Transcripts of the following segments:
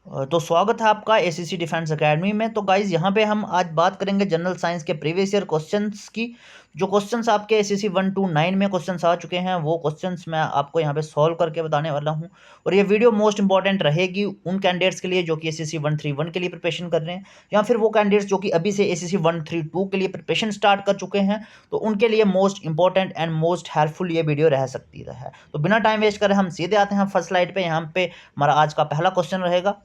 तो स्वागत है आपका एसीसी डिफेंस एकेडमी में। तो गाइज यहाँ पे हम आज बात करेंगे जनरल साइंस के प्रीवियस ईयर क्वेश्चंस की। जो क्वेश्चंस आपके एसीसी 1 to 9 में क्वेश्चंस आ चुके हैं वो क्वेश्चंस मैं आपको यहाँ पे सॉल्व करके बताने वाला हूँ। और ये वीडियो मोस्ट इंपॉर्टेंट रहेगी उन कैंडिडेट्स के लिए जो कि एसीसी 131 के लिए प्रिपरेशन कर रहे हैं, या फिर वो कैंडिडेट्स जो कि अभी से एसीसी 132 के लिए प्रिपरेशन स्टार्ट कर चुके हैं। तो उनके लिए most important and most helpful ये वीडियो रह सकती है। तो बिना टाइम वेस्ट करें हम सीधे आते हैं फर्स्ट स्लाइड पे। यहाँ पे हमारा आज का पहला क्वेश्चन रहेगा,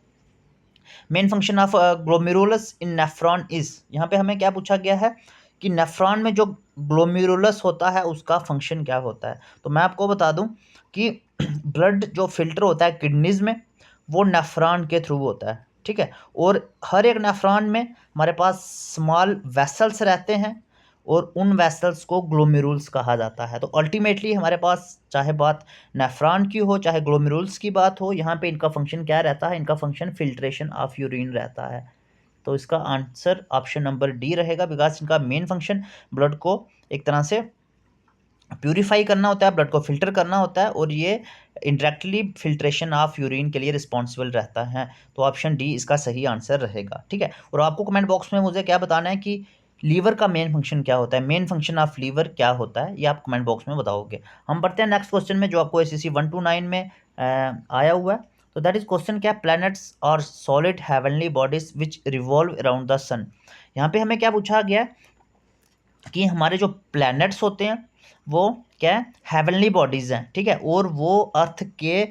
main function of glomerulus in nephron is. यहाँ पे हमें क्या पूछा गया है कि नेफ्रॉन में जो ग्लोमेरुलस होता है उसका फंक्शन क्या होता है। तो मैं आपको बता दूं कि ब्लड जो फिल्टर होता है किडनीज में वो नेफ्रॉन के थ्रू होता है, ठीक है। और हर एक नेफ्रॉन में हमारे पास स्मॉल वेसल्स रहते हैं और उन वेसल्स को ग्लोमेरुल्स कहा जाता है। तो अल्टीमेटली हमारे पास चाहे बात नेफ्रॉन की हो चाहे ग्लोमेरुल्स की बात हो, यहाँ पे इनका फंक्शन क्या रहता है? इनका फंक्शन फिल्ट्रेशन ऑफ यूरिन रहता है। तो इसका आंसर ऑप्शन नंबर डी रहेगा, बिकॉज इनका मेन फंक्शन ब्लड को एक तरह से प्यूरिफाई करना होता है, ब्लड को फिल्टर करना होता है, और ये इंडायरेक्टली फिल्ट्रेशन ऑफ यूरिन के लिए रिस्पॉन्सिबल रहता है। तो ऑप्शन डी इसका सही आंसर रहेगा, ठीक है। और आपको कमेंट बॉक्स में मुझे क्या बताना है कि लीवर का मेन फंक्शन क्या होता है, मेन फंक्शन ऑफ लीवर क्या होता है, ये आप कमेंट बॉक्स में बताओगे। हम बढ़ते हैं नेक्स्ट क्वेश्चन में जो आपको एसीसी 1 to 9 में आया हुआ है। तो दैट इज क्वेश्चन क्या, प्लैनेट्स और solid heavenly bodies which revolve around the sun. यहाँ पे हमें क्या पूछा गया है कि हमारे जो प्लैनेट्स होते हैं वो क्या है, हेवनली बॉडीज़ हैं, ठीक है। और वो अर्थ के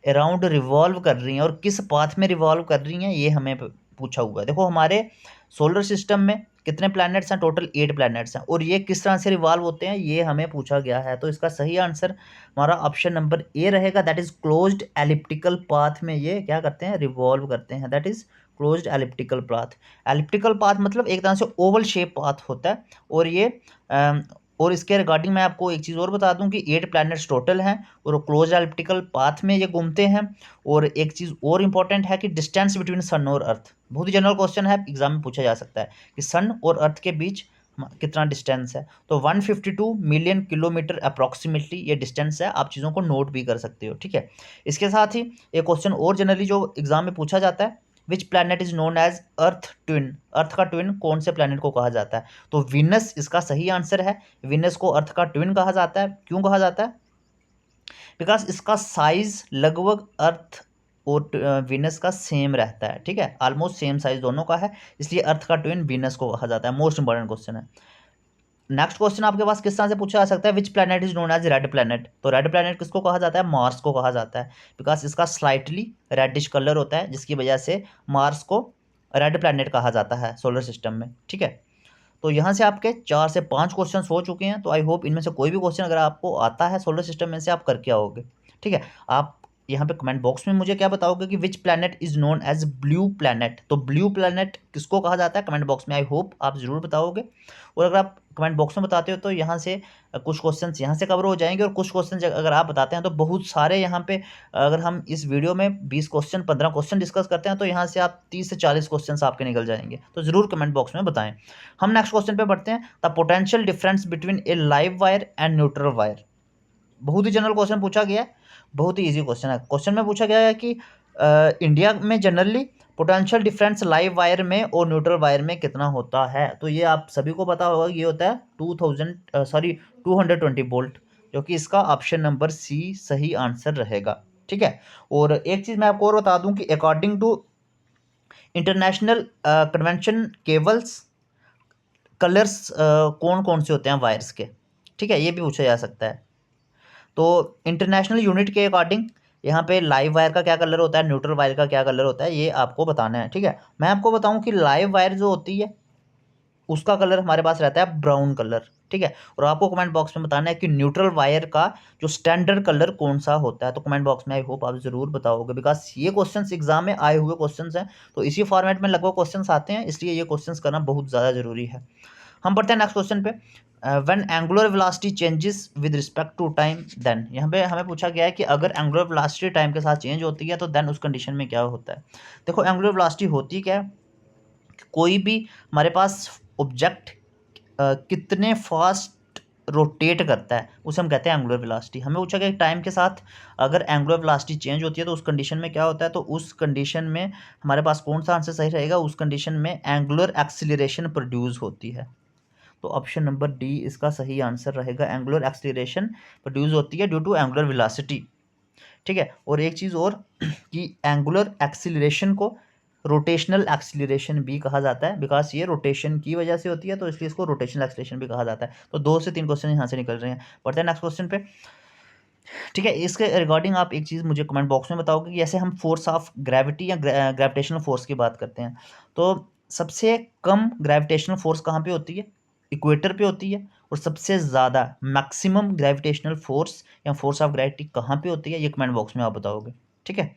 अराउंड रिवॉल्व कर रही हैं, और किस पाथ में रिवॉल्व कर रही हैं ये हमें पूछा हुआ है। देखो हमारे सोलर सिस्टम में कितने प्लैनेट्स हैं? टोटल 8 प्लैनेट्स हैं, और ये किस तरह से रिवॉल्व होते हैं ये हमें पूछा गया है। तो इसका सही आंसर हमारा ऑप्शन नंबर ए रहेगा, that is closed elliptical path में ये क्या करते हैं, रिवॉल्व करते हैं। That is closed elliptical path. Elliptical path मतलब एक तरह से ओवल शेप पाथ होता है। और ये और इसके रिगार्डिंग मैं आपको एक चीज़ और बता दूं कि 8 प्लैनेट्स टोटल हैं और क्लोज एलिप्टिकल पाथ में ये घूमते हैं। और एक चीज़ और इंपॉर्टेंट है कि डिस्टेंस बिटवीन सन और अर्थ, बहुत ही जनरल क्वेश्चन है, एग्जाम में पूछा जा सकता है कि सन और अर्थ के बीच कितना डिस्टेंस है। तो 152 मिलियन किलोमीटर अप्रॉक्सीमेटली ये डिस्टेंस है। आप चीज़ों को नोट भी कर सकते हो, ठीक है। इसके साथ ही एक क्वेश्चन और जनरली जो एग्जाम में पूछा जाता है, which planet is known as Earth twin. Earth का ट्विन कौन से प्लैनेट को कहा जाता है? तो विनस इसका सही आंसर है। विनस को अर्थ का ट्विन कहा जाता है। क्यों कहा जाता है? बिकॉज इसका साइज लगभग अर्थ और विनस का सेम रहता है, ठीक है, ऑलमोस्ट सेम साइज दोनों का है, इसलिए अर्थ का ट्विन विनस को कहा जाता है। मोस्ट इंपॉर्टेंट क्वेश्चन है। नेक्स्ट क्वेश्चन आपके पास किस तरह से पूछा जा सकता है, which planet is known as red planet. तो रेड प्लैनेट किसको कहा जाता है? मार्स को कहा जाता है, बिकॉज इसका स्लाइटली रेडिश कलर होता है, जिसकी वजह से मार्स को रेड प्लैनेट कहा जाता है सोलर सिस्टम में, ठीक है। तो यहाँ से आपके 4 से 5 क्वेश्चन हो चुके हैं। तो आई होप इनमें से कोई भी क्वेश्चन अगर आपको आता है सोलर सिस्टम में से आप करके आओगे, ठीक है। आप यहाँ पे कमेंट बॉक्स में मुझे क्या बताओगे कि which planet is known as blue planet. तो ब्लू प्लैनेट किसको कहा जाता है? कमेंट बॉक्स में आई होप आप ज़रूर बताओगे। और अगर आप कमेंट बॉक्स में बताते हो तो यहाँ से कुछ क्वेश्चंस यहाँ से कवर हो जाएंगे, और कुछ क्वेश्चन अगर आप बताते हैं तो बहुत सारे यहाँ पे, अगर हम इस वीडियो में 20 क्वेश्चन 15 क्वेश्चन डिस्कस करते हैं तो यहाँ से आप 30 से 40 क्वेश्चन आपके निकल जाएंगे। तो ज़रूर कमेंट बॉक्स में बताएं। हम नेक्स्ट क्वेश्चन पे बढ़ते हैं, the potential difference between A live wire and neutral wire. बहुत ही जनरल क्वेश्चन पूछा गया है, बहुत ही इजी क्वेश्चन है। क्वेश्चन में पूछा गया है कि इंडिया में generally potential difference live wire में और न्यूट्रल वायर में कितना होता है। तो ये आप सभी को पता होगा, ये होता है 220 वोल्ट, जो कि इसका ऑप्शन नंबर सी सही आंसर रहेगा, ठीक है। और एक चीज़ मैं आपको और बता दूं कि according to international convention cables colours कौन कौन से होते हैं वायर्स के, ठीक है, ये भी पूछा जा सकता है। तो इंटरनेशनल यूनिट के अकॉर्डिंग यहाँ पे लाइव वायर का क्या कलर होता है, न्यूट्रल वायर का क्या कलर होता है, ये आपको बताना है, ठीक है। मैं आपको बताऊं कि लाइव वायर जो होती है उसका कलर हमारे पास रहता है ब्राउन कलर, ठीक है। और आपको कमेंट बॉक्स में बताना है कि न्यूट्रल वायर का जो स्टैंडर्ड कलर कौन सा होता है। तो कमेंट बॉक्स में आई होप आप जरूर बताओगे, बिकॉज ये क्वेश्चंस एग्जाम में आए हुए क्वेश्चंस हैं। तो इसी फॉर्मेट में लगभग क्वेश्चंस आते हैं, इसलिए ये क्वेश्चंस करना बहुत ज़्यादा जरूरी है। हम बढ़ते हैं नेक्स्ट क्वेश्चन पे, when angular velocity changes with respect to time then. यहाँ पे हमें पूछा गया है कि अगर एंगुलर वेलोसिटी टाइम के साथ चेंज होती है तो देन उस कंडीशन में क्या होता है। देखो एंगुलर वेलोसिटी होती क्या है, कोई भी हमारे पास ऑब्जेक्ट कितने फास्ट रोटेट करता है उसे हम कहते हैं एंगुलर वेलोसिटी। हमें पूछा कि टाइम के साथ अगर एंगुलर वेलोसिटी चेंज होती है तो उस कंडीशन में क्या होता है, तो उस कंडीशन में हमारे पास कौन सा आंसर सही रहेगा, उस कंडीशन में एंगुलर एक्सीलरेशन प्रोड्यूस होती है। तो ऑप्शन नंबर डी इसका सही आंसर रहेगा, एंगुलर एक्सीलरेशन प्रोड्यूस होती है ड्यू टू एंगुलर वेलोसिटी। ठीक है, और एक चीज़ और कि एंगुलर एक्सीलरेशन को रोटेशनल एक्सीलरेशन भी कहा जाता है, बिकॉज ये रोटेशन की वजह से होती है, तो इसलिए इसको रोटेशनल एक्सीलरेशन भी कहा जाता है। तो 2 से 3 क्वेश्चन यहाँ से निकल रहे हैं। बढ़ते हैं नेक्स्ट क्वेश्चन पे। ठीक है, इसके रिगार्डिंग आप एक चीज़ मुझे कमेंट बॉक्स में बताओगे कि जैसे हम फोर्स ऑफ ग्रेविटी या ग्रेविटेशनल फोर्स की बात करते हैं, तो सबसे कम ग्रेविटेशनल फोर्स कहाँ पे होती है, इक्वेटर पे होती है, और सबसे ज़्यादा मैक्सिमम ग्रेविटेशनल फोर्स या फोर्स ऑफ ग्रेविटी कहाँ पे होती है, ये कमेंट बॉक्स में आप बताओगे। ठीक है,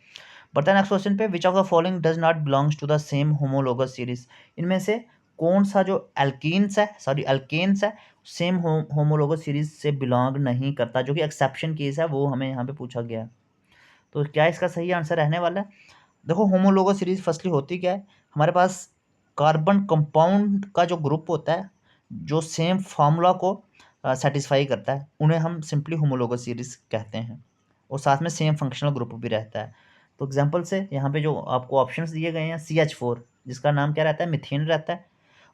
बढ़ते हैं नेक्स्ट क्वेश्चन पे। Which of the following does not belongs to the same homologous series, इनमें से कौन सा जो एल्कीन्स है, सॉरी अल्केन्स है, सेम होमोलोगस सीरीज से बिलोंग नहीं करता, जो कि एक्सेप्शन केस है, वो हमें यहाँ पे पूछा गया है। तो क्या इसका सही आंसर रहने वाला है? देखो, होमोलोगस सीरीज फर्स्टली होती क्या है, हमारे पास कार्बन कंपाउंड का जो ग्रुप होता है जो सेम फार्मूला को सेटिस्फाई करता है, उन्हें हम सिंपली होमोलोगस सीरीज कहते हैं, और साथ में सेम फंक्शनल ग्रुप भी रहता है। तो एग्जांपल से यहाँ पे जो आपको ऑप्शंस दिए गए हैं, CH4 जिसका नाम क्या रहता है, मिथेन रहता है।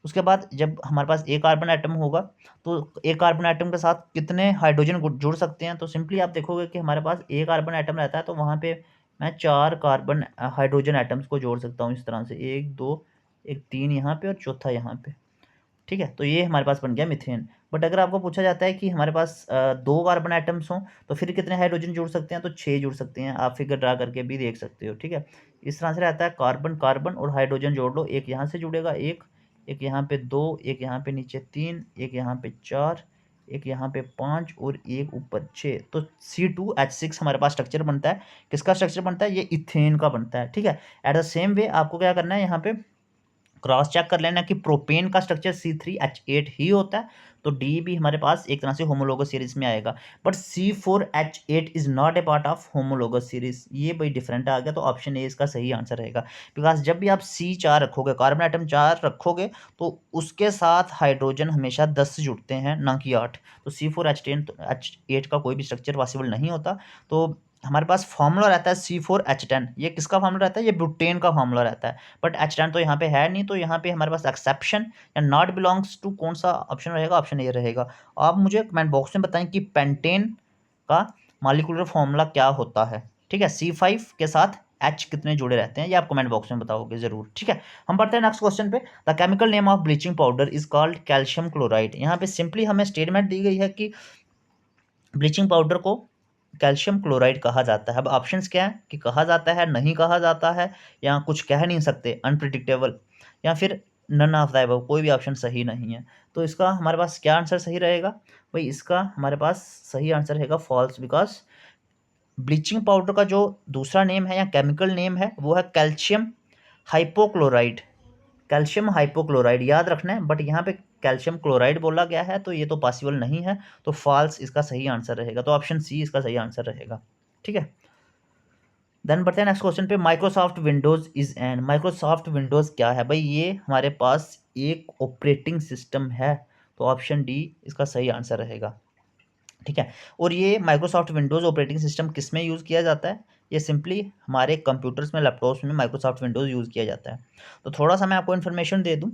उसके बाद जब हमारे पास एक कार्बन एटम होगा तो एक कार्बन एटम के साथ कितने हाइड्रोजन जुड़ सकते हैं, तो सिंपली आप देखोगे कि हमारे पास एक कार्बन एटम रहता है, तो वहाँ पे मैं 4 कार्बन हाइड्रोजन एटम्स को जोड़ सकता हूँ इस तरह से, 1 2 1 3 यहाँ पे और चौथा यहाँ पे। ठीक है, तो ये हमारे पास बन गया मीथेन। बट अगर आपको पूछा जाता है कि हमारे पास 2 कार्बन एटम्स हों तो फिर कितने हाइड्रोजन जुड़ सकते हैं, तो 6 जुड़ सकते हैं। आप फिगर ड्रा करके भी देख सकते हो। ठीक है, इस तरह से रहता है, कार्बन कार्बन और हाइड्रोजन जोड़ लो, एक यहाँ से जुड़ेगा, एक यहाँ पे 2, एक यहाँ पे नीचे 3, एक यहाँ पे 4, एक यहाँ पे 5 और एक ऊपर 6। तो C2H6 हमारे पास स्ट्रक्चर बनता है। किसका स्ट्रक्चर बनता है, ये इथेन का बनता है। ठीक है, एट द सेम वे आपको क्या करना है, यहाँ पे क्रॉस चेक कर लेना कि प्रोपेन का स्ट्रक्चर C3H8 ही होता है, तो डी भी हमारे पास एक तरह से होमोलोगस सीरीज में आएगा। But C4H8 is not a part of homologous series, ये भाई डिफरेंट आ गया, तो ऑप्शन ए इसका सही आंसर रहेगा। बिकॉज जब भी आप C4 रखोगे, कार्बन आइटम 4 रखोगे, तो उसके साथ हाइड्रोजन हमेशा 10 जुड़ते हैं, ना कि 8। तो C4H8 का कोई भी स्ट्रक्चर पॉसिबल नहीं होता। तो हमारे पास फॉर्मूला रहता है C4H10, ये किसका फॉर्मूला रहता है, ये ब्यूटेन का फॉर्मूला रहता है। बट H10 तो यहाँ पे है नहीं, तो यहाँ पे हमारे पास एक्सेप्शन या नॉट बिलोंग्स टू कौन सा ऑप्शन रहेगा, ऑप्शन ए रहेगा। आप मुझे कमेंट बॉक्स में बताएं कि पेंटेन का मॉलिक्यूलर फॉर्मूला क्या होता है। ठीक है, C5 के साथ H कितने जुड़े रहते हैं, ये आप कमेंट बॉक्स में बताओगे जरूर। ठीक है, हम बढ़ते हैं नेक्स्ट क्वेश्चन पे। The chemical name of bleaching powder is called calcium chloride. यहाँ पे सिंपली हमें स्टेटमेंट दी गई है कि ब्लीचिंग पाउडर को कैल्शियम क्लोराइड कहा जाता है। अब ऑप्शंस क्या है कि कहा जाता है, नहीं कहा जाता है, या कुछ कह नहीं सकते, अनप्रिडिक्टेबल, या फिर नन ऑफ द अबव, कोई भी ऑप्शन सही नहीं है। तो इसका हमारे पास क्या आंसर सही रहेगा भाई, इसका हमारे पास सही आंसर रहेगा फॉल्स, बिकॉज ब्लीचिंग पाउडर का जो दूसरा नेम है या केमिकल नेम है वो है कैल्शियम हाइपोक्लोराइड। कैल्शियम हाइपोक्लोराइड याद रखना है, बट यहाँ पे कैल्शियम क्लोराइड बोला गया है, तो ये तो पॉसिबल नहीं है, तो फॉल्स इसका सही आंसर रहेगा। तो ऑप्शन सी इसका सही आंसर रहेगा। ठीक है, देन बढ़ते हैं नेक्स्ट क्वेश्चन पे। Microsoft Windows is and, Microsoft Windows क्या है भाई, ये हमारे पास एक ऑपरेटिंग सिस्टम है, तो ऑप्शन डी इसका सही आंसर रहेगा। ठीक है, और ये माइक्रोसॉफ्ट विंडोज़ ऑपरेटिंग सिस्टम किस में यूज़ किया जाता है, ये सिंपली हमारे कंप्यूटर्स में, लैपटॉप्स में माइक्रोसॉफ्ट विंडोज़ यूज़ किया जाता है। तो थोड़ा सा मैं आपको इन्फॉर्मेशन दे दूं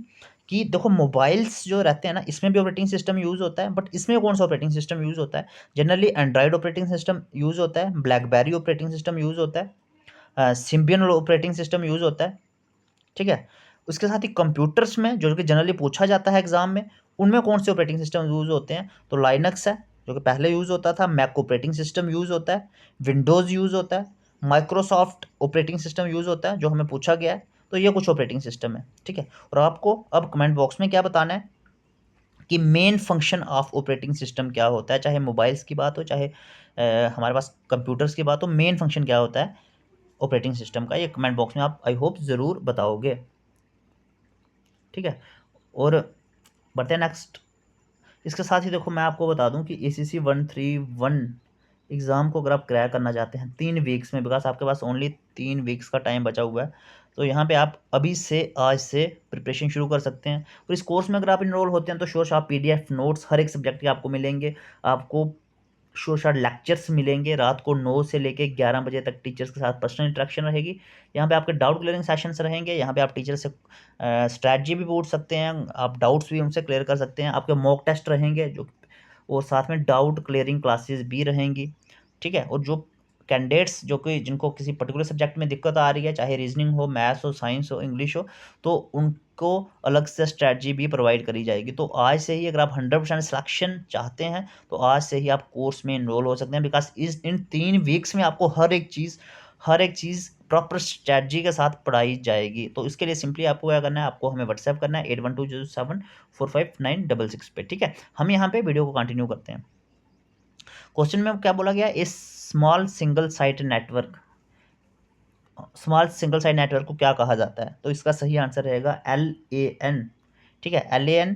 कि देखो, मोबाइल्स जो रहते हैं ना, इसमें भी ऑपरेटिंग सिस्टम यूज़ होता है, बट इसमें कौन सा ऑपरेटिंग सिस्टम यूज़ होता है, generally Android operating system use होता है, ब्लैकबेरी ऑपरेटिंग सिस्टम यूज़ होता है, सिम्बियन ऑपरेटिंग सिस्टम यूज़ होता है। ठीक है, उसके साथ ही कंप्यूटर्स में जो कि जनरली पूछा जाता है एग्जाम में, उनमें कौन से ऑपरेटिंग सिस्टम यूज़ होते हैं, तो लाइनक्स है जो कि पहले यूज़ होता था, मैक ऑपरेटिंग सिस्टम यूज़ होता है, विंडोज़ यूज़ होता है, माइक्रोसॉफ्ट ऑपरेटिंग सिस्टम यूज़ होता है जो हमें पूछा गया है। तो ये कुछ ऑपरेटिंग सिस्टम है। ठीक है, और आपको अब कमेंट बॉक्स में क्या बताना है कि main function of operating system क्या होता है, चाहे मोबाइल्स की बात हो, चाहे हमारे पास कंप्यूटर्स की बात हो, मेन फंक्शन क्या होता है ऑपरेटिंग सिस्टम का, ये कमेंट बॉक्स में आप आई होप ज़रूर बताओगे। ठीक है, और बढ़ते हैं नेक्स्ट। इसके साथ ही देखो, मैं आपको बता दूं कि ACC 131 एग्ज़ाम को अगर आप क्रैक करना चाहते हैं 3 वीक्स में, बिकॉज़ आपके पास ओनली 3 वीक्स का टाइम बचा हुआ है, तो यहाँ पे आप अभी से आज से प्रिपरेशन शुरू कर सकते हैं। और इस कोर्स में अगर आप इनरोल होते हैं तो श्योर आप पीडीएफ नोट्स हर एक सब्जेक्ट के आपको मिलेंगे। आपको श्योर लेक्चर्स मिलेंगे रात को 9 से लेके 11 बजे तक, टीचर्स के साथ पर्सनल इंटरेक्शन रहेगी। यहाँ पे आपके डाउट क्लियरिंग सेशंस रहेंगे। यहाँ पे आप टीचर से स्ट्रैटेजी भी पूछ सकते हैं, आप डाउट्स भी उनसे क्लियर कर सकते हैं। आपके मॉक टेस्ट रहेंगे जो, और साथ में डाउट क्लियरिंग क्लासेस भी रहेंगी, ठीक है। और जो कैंडिडेट्स जो कि जिनको किसी पर्टिकुलर सब्जेक्ट में दिक्कत आ रही है, चाहे रीजनिंग हो, मैथ्स हो, साइंस हो, इंग्लिश हो, तो उनको अलग से स्ट्रैटेजी भी प्रोवाइड करी जाएगी। तो आज से ही अगर आप 100% सिलेक्शन चाहते हैं तो आज से ही आप कोर्स में इनरोल हो सकते हैं, बिकॉज इन 3 वीक्स में आपको हर एक चीज़ प्रॉपर स्ट्रैटेजी के साथ पढ़ाई जाएगी। तो इसके लिए सिंपली आपको क्या करना है, आपको हमें व्हाट्सएप करना है 8120745966 पे, ठीक है। हम यहाँ पे वीडियो को कंटिन्यू करते हैं। क्वेश्चन में क्या बोला गया, इस small single site network, small single site network को क्या कहा जाता है? तो इसका सही आंसर रहेगा LAN, ठीक है। LAN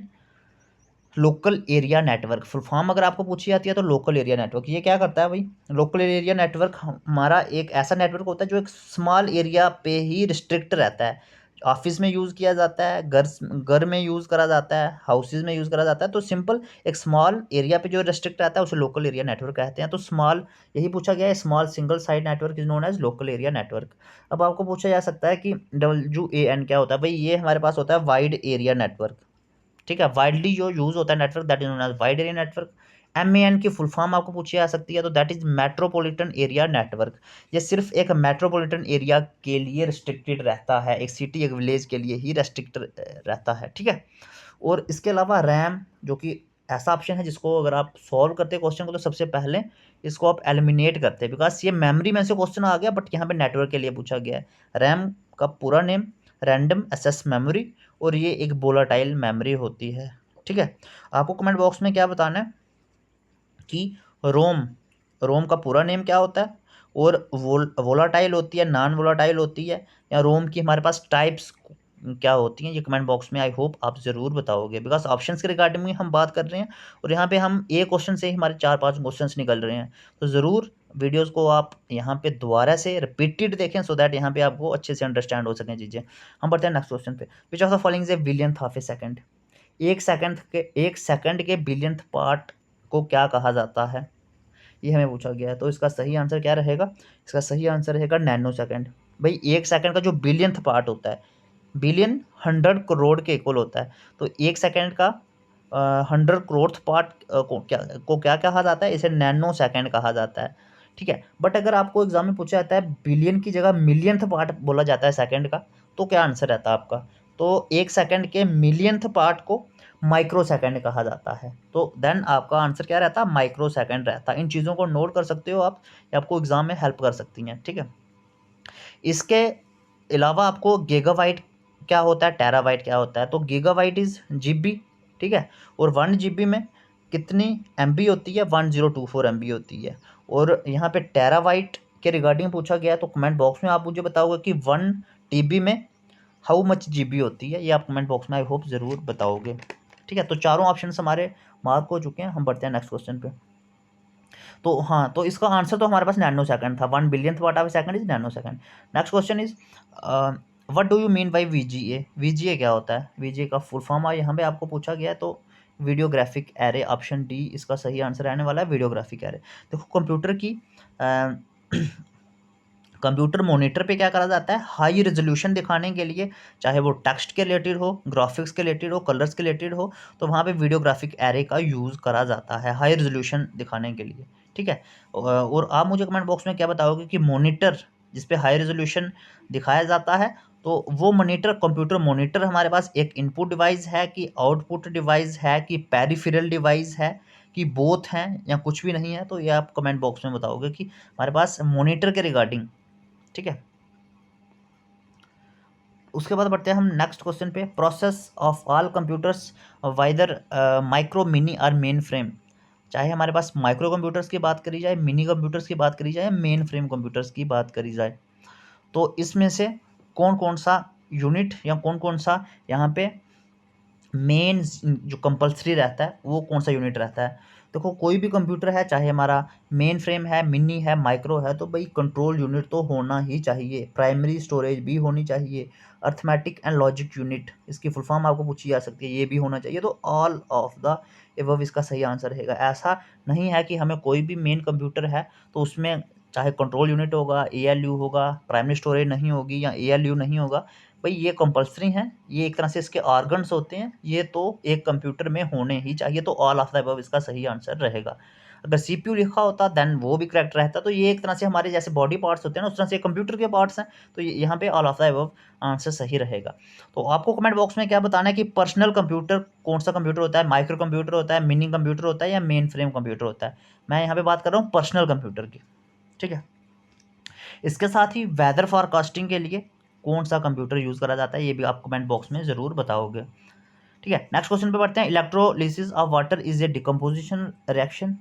local area network full form अगर आपको पूछी जाती है तो लोकल एरिया नेटवर्क ये क्या करता है भाई? लोकल एरिया नेटवर्क हमारा एक ऐसा नेटवर्क होता है जो एक स्मॉल एरिया पे ही रिस्ट्रिक्ट रहता है। ऑफिस में यूज़ किया जाता है, घर में यूज़ करा जाता है, हाउसेज में यूज़ करा जाता है। तो सिंपल एक स्मॉल एरिया पे जो रिस्ट्रिक्ट रहता है उसे लोकल एरिया नेटवर्क कहते हैं। तो स्मॉल, यही पूछा गया है, small single site network is known as local area network. अब आपको पूछा जा सकता है कि WAN क्या होता है? भाई ये हमारे पास होता है वाइड एरिया नेटवर्क, ठीक है। वाइडली जो यूज होता है network, that is known as wide area network. MAN की फुल फॉर्म आपको पूछी जा सकती है, तो that is metropolitan area network. ये सिर्फ एक मेट्रोपॉलिटन एरिया के लिए रिस्ट्रिक्टेड रहता है, एक सिटी एक विलेज के लिए ही रेस्ट्रिक्टेड रहता है, ठीक है। और इसके अलावा रैम, जो कि ऐसा ऑप्शन है जिसको अगर आप सॉल्व करते हैं क्वेश्चन को तो सबसे पहले इसको आप एलिमिनेट करते हैं, बिकॉज ये मेमोरी में से क्वेश्चन आ गया, बट यहाँ पे नेटवर्क के लिए पूछा गया है। रैम का पूरा नेम रैंडम एक्सेस मेमोरी, और ये एक वोलाटाइल मेमोरी होती है, ठीक है। आपको कमेंट बॉक्स में क्या बताना है कि रोम, रोम का पूरा नेम क्या होता है, और वोलाटाइल होती है, नॉन वोलाटाइल होती है, या रोम की हमारे पास टाइप्स क्या होती हैं, ये कमेंट बॉक्स में आई होप आप ज़रूर बताओगे, बिकॉज ऑप्शंस के रिगार्डिंग में हम बात कर रहे हैं और यहाँ पे हम एक क्वेश्चन से ही हमारे 4-5 क्वेश्चंस निकल रहे हैं। तो ज़रूर वीडियोस को आप यहाँ पे दोबारा से रिपीटेड देखें, सो दैट यहाँ पे आपको अच्छे से अंडरस्टैंड हो सकें चीज़ें। हम बढ़ते हैं नेक्स्ट क्वेश्चन पे। Which of the following is a billionth of A second? एक सेकंड के बिलियंथ पार्ट को क्या कहा जाता है, ये हमें पूछा गया है। तो इसका सही आंसर क्या रहेगा? इसका सही आंसर रहेगा नैनो सेकंड। भाई एक सेकंड का जो बिलियंथ पार्ट होता है, बिलियन 100 करोड़ के इक्वल होता है, तो एक सेकंड का 100 करोड़ पार्ट को क्या कहा जाता है? इसे नैनो सेकंड कहा जाता है, ठीक है। बट अगर आपको एग्जाम में पूछा जाता है बिलियन की जगह मिलियंथ पार्ट बोला जाता है सेकंड का, तो क्या आंसर रहता है आपका? तो एक सेकंड के मिलियंथ पार्ट को माइक्रो सेकंड कहा जाता है, तो देन आपका आंसर क्या रहता है? माइक्रो सेकंड रहता है। इन चीज़ों को नोट कर सकते हो आप, ये आपको एग्जाम में हेल्प कर सकती हैं, ठीक है। इसके अलावा आपको गीगाबाइट क्या होता है, टेराबाइट क्या होता है? तो गीगाबाइट इज जीबी, ठीक है। और 1 GB में कितनी MB होती है? 1024 MB होती है। और यहाँ पे टेराबाइट के रिगार्डिंग पूछा गया है, तो कमेंट बॉक्स में आप मुझे बताओगे कि 1 TB में हाउ मच GB होती है, ये आप कमेंट बॉक्स में आई होप ज़रूर बताओगे, ठीक है। तो चारों ऑप्शन हमारे मार्क हो चुके हैं। हम बढ़ते हैं नेक्स्ट क्वेश्चन पे। तो हाँ, तो इसका आंसर तो हमारे पास नैनो सेकंड था। 1 billionth part of second is nano second. Next question is what do you mean by VGA? VGA क्या होता है? VGA का फुल फॉर्म यहाँ पे आपको पूछा गया है, तो वीडियोग्राफिक एरे, ऑप्शन डी इसका सही आंसर रहने वाला है, वीडियोग्राफिक एरे। देखो कंप्यूटर मॉनिटर पे क्या करा जाता है? हाई रेजोल्यूशन दिखाने के लिए, चाहे वो टेक्स्ट के रिलेटेड हो, ग्राफिक्स के रिलेटेड हो, कलर्स के रिलेटेड हो, तो वहाँ पे वीडियोग्राफिक एरे का यूज़ करा जाता है हाई रेजोल्यूशन दिखाने के लिए, ठीक है। और आप मुझे कमेंट बॉक्स में क्या बताओगे कि मॉनिटर जिस पे हाई रेजोल्यूशन दिखाया जाता है, तो वो मॉनिटर, कंप्यूटर मॉनिटर हमारे पास एक इनपुट डिवाइस है कि आउटपुट डिवाइस है कि पेरिफेरल डिवाइस है कि बोथ हैं या कुछ भी नहीं है? तो ये आप कमेंट बॉक्स में बताओगे कि हमारे पास मॉनिटर के रिगार्डिंग, ठीक है। उसके बाद बढ़ते हैं हम नेक्स्ट क्वेश्चन पे। Process of all computers whether micro, mini और मेन फ्रेम, चाहे हमारे पास माइक्रो कंप्यूटर्स की बात करी जाए, मिनी कंप्यूटर्स की बात करी जाए, मेन फ्रेम कंप्यूटर्स की बात करी जाए, तो इसमें से कौन कौन सा यूनिट या कौन कौन सा यहाँ पे मेन जो कंपलसरी रहता है वो कौन सा यूनिट रहता है? देखो कोई भी कंप्यूटर है, चाहे हमारा मेन फ्रेम है, मिनी है, माइक्रो है, तो भाई कंट्रोल यूनिट तो होना ही चाहिए, प्राइमरी स्टोरेज भी होनी चाहिए, अर्थमेटिक एंड लॉजिक यूनिट, इसकी फुल फॉर्म आपको पूछी जा सकती है, ये भी होना चाहिए। तो ऑल ऑफ द एबव इसका सही आंसर रहेगा। ऐसा नहीं है कि हमें कोई भी मेन कंप्यूटर है तो उसमें चाहे कंट्रोल यूनिट होगा, ALU होगा, प्राइमरी स्टोरेज नहीं होगी या ALU नहीं होगा, भाई ये कंपल्सरी हैं, ये एक तरह से इसके ऑर्गन्स होते हैं, ये तो एक कंप्यूटर में होने ही चाहिए। तो ऑल ऑफ द अबव इसका सही आंसर रहेगा। अगर CPU लिखा होता देन वो भी करेक्ट रहता। तो ये एक तरह से हमारे जैसे बॉडी पार्ट्स होते हैं ना, उस तरह से कंप्यूटर के पार्ट्स हैं, तो यहाँ पे all of the above answer सही रहेगा। तो आपको कमेंट बॉक्स में क्या बताना है कि पर्सनल कंप्यूटर कौन सा कंप्यूटर होता है, माइक्रो कंप्यूटर होता है, मिनी कंप्यूटर होता है या मेन फ्रेम कंप्यूटर होता है। मैं यहाँ पे बात कर रहा हूँ पर्सनल कंप्यूटर की, ठीक है। इसके साथ ही वेदर फॉरकास्टिंग के लिए कौन सा कंप्यूटर यूज़ करा जाता है, ये भी आप कमेंट बॉक्स में ज़रूर बताओगे, ठीक है। नेक्स्ट क्वेश्चन पे बढ़ते हैं। Electrolysis of water is a decomposition reaction.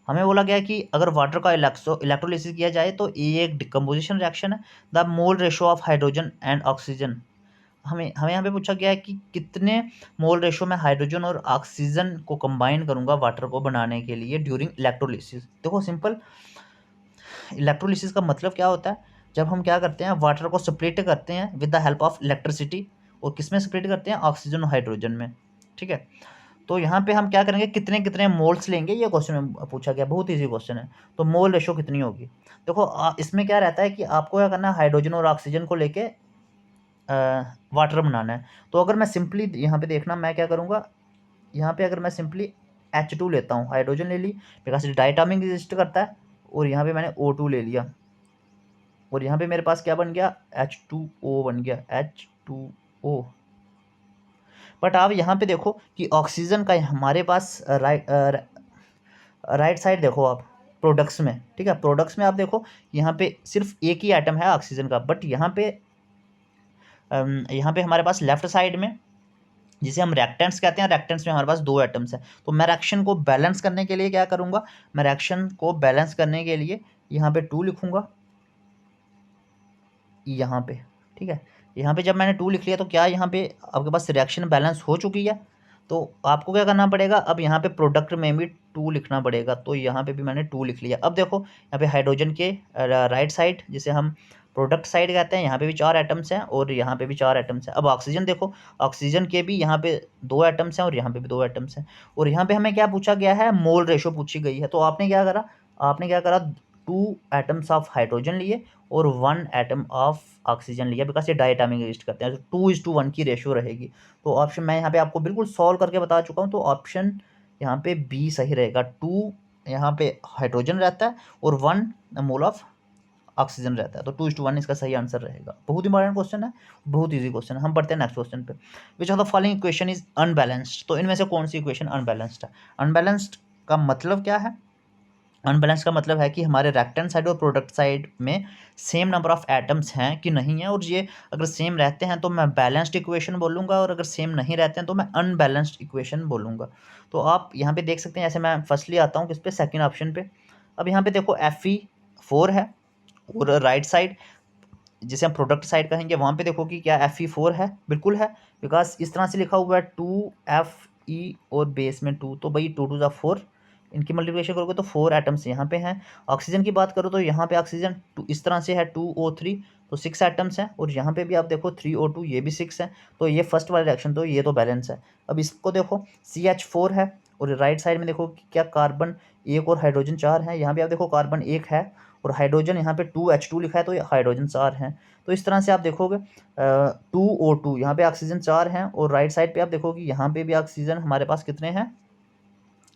हमें बोला गया है कि अगर वाटर का इलेक्ट्रोलिसिस किया जाए तो ये एक डिकम्पोजिशन रिएक्शन है। The mole ratio of hydrogen and oxygen, हमें हमें यहाँ पे पूछा गया है कि कितने मोल रेशो में हाइड्रोजन और ऑक्सीजन को कंबाइन करूंगा वाटर को बनाने के लिए ड्यूरिंग इलेक्ट्रोलिसिस। देखो सिंपल, इलेक्ट्रोलिसिस का मतलब क्या होता है, जब हम क्या करते हैं वाटर को स्प्लिट करते हैं with the help of electricity, और किस में स्प्लिट करते हैं, ऑक्सीजन और हाइड्रोजन में, ठीक है। तो यहाँ पे हम क्या करेंगे, कितने कितने मोल्स लेंगे, ये क्वेश्चन में पूछा गया, बहुत ईजी क्वेश्चन है। तो मोल रेशो कितनी होगी, देखो इसमें क्या रहता है कि आपको क्या करना है, हाइड्रोजन और ऑक्सीजन को लेके वाटर बनाना है। तो अगर मैं सिंपली यहाँ पे देखना, मैं क्या करूँगा, यहाँ पे अगर मैं सिंपली H2 लेता हूँ, हाइड्रोजन ले ली, बिकॉज डायटामिक एग्जिस्ट करता है, और यहाँ पे मैंने O2 ले लिया, और यहाँ पे मेरे पास क्या बन गया, H2O बन गया, H2O। बट आप यहाँ पे देखो कि ऑक्सीजन का हमारे पास राइट साइड देखो आप प्रोडक्ट्स में, ठीक है, प्रोडक्ट्स में आप देखो यहाँ पे सिर्फ एक ही एटम है ऑक्सीजन का, बट यहाँ पे हमारे पास लेफ्ट साइड में, जिसे हम रिएक्टेंट्स कहते हैं, रिएक्टेंट्स में हमारे पास 2 एटम्स हैं। तो मैं रिएक्शन को बैलेंस करने के लिए क्या करूँगा, मैं रिएक्शन को बैलेंस करने के लिए यहाँ पे 2 लिखूँगा, यहाँ पे, ठीक है। यहाँ पे जब मैंने 2 लिख लिया तो क्या यहाँ पे आपके पास रिएक्शन बैलेंस हो चुकी है। तो आपको क्या करना पड़ेगा, अब यहाँ पे प्रोडक्ट में भी 2 लिखना पड़ेगा, तो यहाँ पे भी मैंने 2 लिख लिया। अब देखो यहाँ पे हाइड्रोजन के राइट साइड, जिसे हम प्रोडक्ट साइड कहते हैं, यहाँ पे भी 4 एटम्स हैं और यहाँ पे भी 4 एटम्स हैं। अब ऑक्सीजन देखो, ऑक्सीजन के भी यहाँ पे 2 एटम्स हैं और यहाँ पे भी 2 एटम्स हैं, और यहाँ पे हमें क्या पूछा गया है, मोल रेशो पूछी गई है। तो आपने क्या करा 2 एटम्स ऑफ हाइड्रोजन लिए और 1 एटम ऑफ ऑक्सीजन लिया, बिकॉज ये डायटामिक एग्जिस्ट करते हैं, तो 2:1 की रेशियो रहेगी। तो ऑप्शन मैं यहाँ पे आपको बिल्कुल सॉल्व करके बता चुका हूँ, तो ऑप्शन यहाँ पे बी सही रहेगा। 2 यहाँ पे हाइड्रोजन रहता है और 1 मोल ऑफ ऑक्सीजन रहता है, तो 2:1 इसका सही आंसर रहेगा। बहुत इंपॉर्टेंट क्वेश्चन है, बहुत ईजी क्वेश्चन है। हम पढ़ते हैं नेक्स्ट क्वेश्चन पे। Which of the following equation is unbalanced. तो इनमें से कौन सी इक्वेशन अनबैलेंस्ड है। अनबैलेंस्ड का मतलब क्या है, अनबैलेंस का मतलब है कि हमारे रेक्टेंट साइड और प्रोडक्ट साइड में सेम नंबर ऑफ एटम्स हैं कि नहीं है, और ये अगर सेम रहते हैं तो मैं बैलेंस्ड इक्वेशन बोलूँगा, और अगर सेम नहीं रहते हैं तो मैं अनबैलेंस्ड इक्वेशन बोलूँगा। तो आप यहाँ पे देख सकते हैं, जैसे मैं फर्स्टली आता हूँ किस पे, सेकंड ऑप्शन पे। अब यहाँ पे देखो Fe4 है, और राइट साइड जिसे हम प्रोडक्ट साइड कहेंगे वहाँ पे देखो कि क्या Fe4 है, बिल्कुल है, बिकॉज इस तरह से लिखा हुआ है 2Fe और बेस में 2, तो भाई 2 2 4, इनकी मल्टीप्लिकेशन करोगे तो 4 एटम्स यहाँ पे हैं। ऑक्सीजन की बात करो तो यहाँ पे ऑक्सीजन इस तरह से है 2O3, तो 6 एटम्स हैं, और यहाँ पे भी आप देखो 3O2, ये भी 6 है, तो ये फर्स्ट वाला रिएक्शन, तो ये तो बैलेंस है। अब इसको देखो CH4 है, और राइट साइड में देखो कि क्या कार्बन 1 और हाइड्रोजन 4 है, यहाँ भी आप देखो कार्बन 1 है और हाइड्रोजन यहाँ पे 2H2 लिखा है, तो हाइड्रोजन 4 हैं। तो इस तरह से आप देखोगे 2O2, यहाँ पे ऑक्सीजन 4 हैं, और राइट साइड पे आप देखोगे यहाँ पे भी ऑक्सीजन हमारे पास कितने हैं,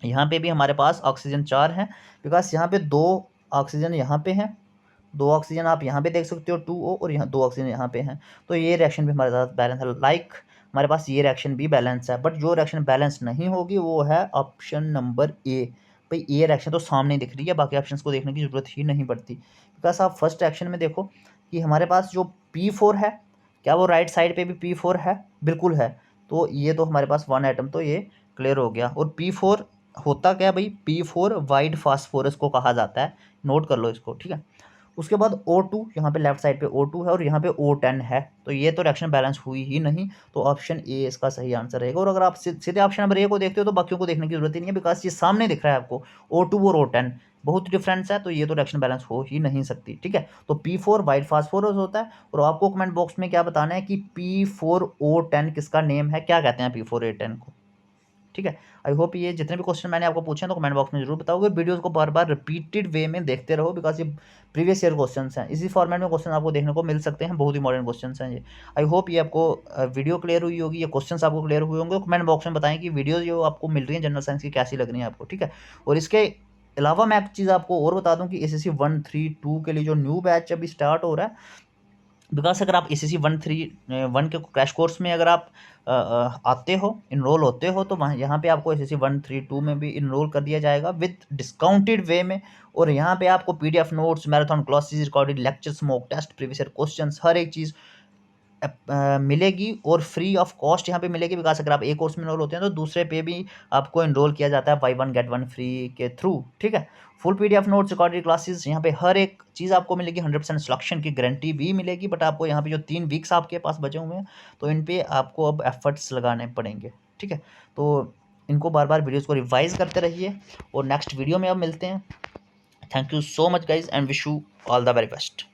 यहाँ पे भी हमारे पास ऑक्सीजन 4 हैं, बिकॉज यहाँ पे 2 ऑक्सीजन यहाँ पे हैं, 2 ऑक्सीजन आप यहाँ पे देख सकते हो 2O, और यहाँ 2 ऑक्सीजन यहाँ पे हैं, तो ये रिएक्शन भी हमारे साथ बैलेंस है। लाइक हमारे पास ये रिएक्शन भी बैलेंस है, बट जो रिएक्शन बैलेंस नहीं होगी वो है ऑप्शन नंबर ए। भाई ये रिएक्शन तो सामने दिख रही है, बाकी ऑप्शंस को देखने की जरूरत ही नहीं पड़ती, बिकॉज आप फर्स्ट रिएक्शन में देखो कि हमारे पास जो P4 है, क्या वो राइट साइड पे भी P4 है, बिल्कुल है, तो ये तो हमारे पास 1 एटम, तो ये क्लियर हो गया। और P4 होता क्या भाई, P4 वाइड फास्फोरस को कहा जाता है, नोट कर लो इसको, ठीक है। उसके बाद O2, यहाँ पे लेफ्ट साइड पे O2 है और यहाँ पे O10 है, तो ये तो रिएक्शन बैलेंस हुई ही नहीं, तो ऑप्शन ए इसका सही आंसर रहेगा। और अगर आप सीधे ऑप्शन नंबर ए को देखते हो तो बाकियों को देखने की जरूरत ही नहीं है, बिकॉज ये सामने दिख रहा है आपको O2 और O10 बहुत डिफरेंस है, तो ये तो रिएक्शन बैलेंस हो ही नहीं सकती, ठीक है। तो P4 वाइट फास्फोरस होता है, और आपको कमेंट बॉक्स में क्या बताना है कि P4O10 किसका नेम है, क्या कहते हैं P4O10 को, ठीक है। आई होप ये जितने भी क्वेश्चन मैंने आपको पूछे हैं तो कमेंट बॉक्स में जरूर बताओगे। वीडियोस को बार बार रिपीटेड वे में देखते रहो, बिकॉज ये प्रीवियस ईयर क्वेश्चन हैं, इसी फॉर्मेट में क्वेश्चन आपको देखने को मिल सकते हैं, बहुत इंपॉर्टेंट क्वेश्चन हैं ये। आई होप ये आपको वीडियो क्लियर हुई होगी, ये क्वेश्चन आपको क्लियर हुए होंगे। कमेंट बॉक्स में बताएं कि वीडियो जो आपको मिल रही है जनरल साइंस की कैसी लग रही है आपको, ठीक है। और इसके अलावा मैं एक चीज़ आपको और बता दूं कि एसएससी 1, 3, 2 के लिए जो न्यू बैच अभी स्टार्ट हो रहा है, बिकॉज अगर आप एसएससी 1 के क्रैश कोर्स में अगर आप आते हो, इनरोल होते हो, तो वहाँ यहाँ पे आपको एसएससी 1, 3, 2 में भी इनरोल कर दिया जाएगा विद डिस्काउंटेड वे में। और यहाँ पे आपको PDF notes, marathon classes, recorded lectures, mock test, previous year questions, हर एक चीज़ मिलेगी और फ्री ऑफ कॉस्ट यहाँ पे मिलेगी। बिकॉज अगर आप एक कोर्स में इनरोल होते हैं तो दूसरे पे भी आपको इनरोल किया जाता है बाई 1 गेट 1 फ्री के थ्रू, ठीक है। Full PDF notes, recorded classes, यहाँ पे हर एक चीज़ आपको मिलेगी, 100% सिलेक्शन की गारंटी भी मिलेगी। बट आपको यहाँ पे जो 3 वीक्स आपके पास बचे हुए हैं, तो इन पे आपको अब एफर्ट्स लगाने पड़ेंगे, ठीक है। तो इनको बार बार वीडियोज़ को रिवाइज करते रहिए, और नेक्स्ट वीडियो में अब मिलते हैं। Thank you so much guys, and wish you all the very best.